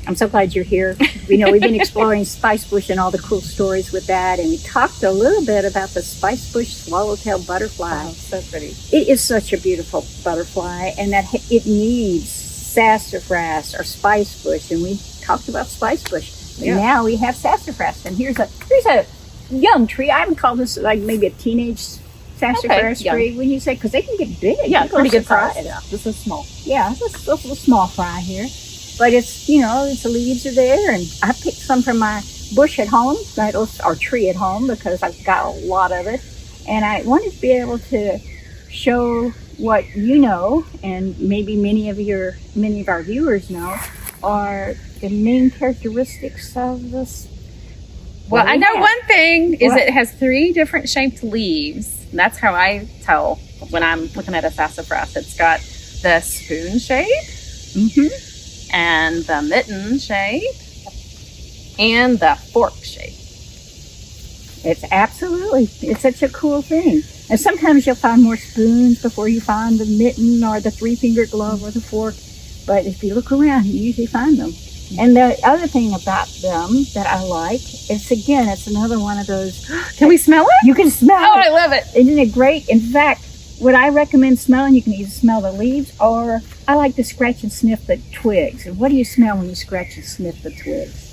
I'm so glad you're here. We know we've been exploring spicebush and all the cool stories with that, and we talked a little bit about the spicebush swallowtail butterfly. Oh, so pretty. It is such a beautiful butterfly, and that it needs sassafras or spicebush, and we talked about spicebush. Yeah. Now we have sassafras, and here's a young tree. I would call this like maybe a teenage sassafras tree. When you say, because they can get big. Yeah, People pretty are good size. surprised. Yeah, this is small. Yeah, it's a little small fry here. But it's, the leaves are there, and I picked some from my bush at home, or tree at home, because I've got a lot of it. And I wanted to be able to show what you know, and maybe many of our viewers know, are the main characteristics of this. Well, I know one thing is it has 3 different shaped leaves. And that's how I tell when I'm looking at a sassafras. It's got the spoon shape, and the mitten shape, and the fork shape. It's such a cool thing. And sometimes you'll find more spoons before you find the mitten or the 3-finger glove or the fork. But if you look around, you usually find them. And the other thing about them that I like is, again, it's another one of those. Can we smell it? You can smell it. Oh, I love it. Isn't it great? In fact, what I recommend smelling, you can either smell the leaves, or I like to scratch and sniff the twigs. And what do you smell when you scratch and sniff the twigs?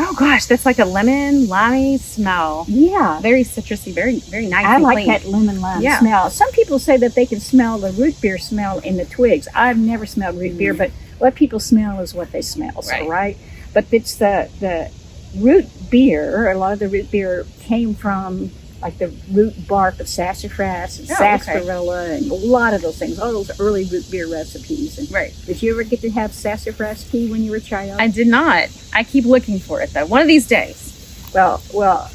Oh gosh, that's like a lemon, limey smell. Yeah. Very citrusy, very, very nice. I and like clean. that lemon lime smell. Some people say that they can smell the root beer smell in the twigs. I've never smelled root beer, but what people smell is what they smell. So, right? But it's the root beer. A lot of the root beer came from like the root bark of sassafras and sarsaparilla and a lot of those things. All those early root beer recipes. And did you ever get to have sassafras tea when you were a child? I did not. I keep looking for it though. One of these days. Well,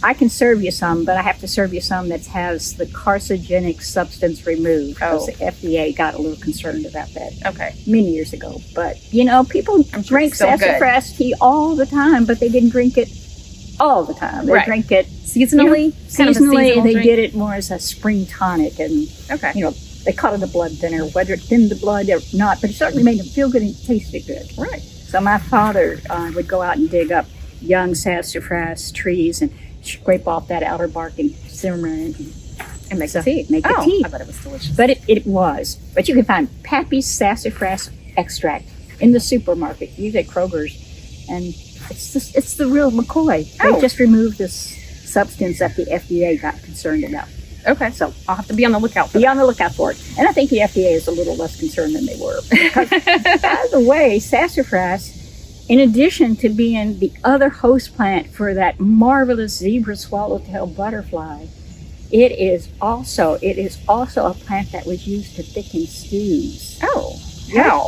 I can serve you some, but I have to serve you some that has the carcinogenic substance removed, because the FDA got a little concerned about that many years ago. But, people drink sassafras tea all the time, but they didn't drink it all the time. They drink it seasonally. Seasonally, they did it more as a spring tonic, and, they call it a blood thinner, whether it thinned the blood or not, but it certainly made them feel good and tasted good. Right. So my father would go out and dig up young sassafras trees and scrape off that outer bark and simmer it and make the tea. Make the tea. I bet it was delicious. But it was. But you can find Pappy's sassafras extract in the supermarket, usually at Kroger's, and it's the real McCoy. They just removed this substance that the FDA got concerned about. Okay, so I'll have to be on the lookout for on the lookout for it. And I think the FDA is a little less concerned than they were. Because, by the way, sassafras, in addition to being the other host plant for that marvelous zebra swallowtail butterfly, it is also a plant that was used to thicken stews. Oh, wow.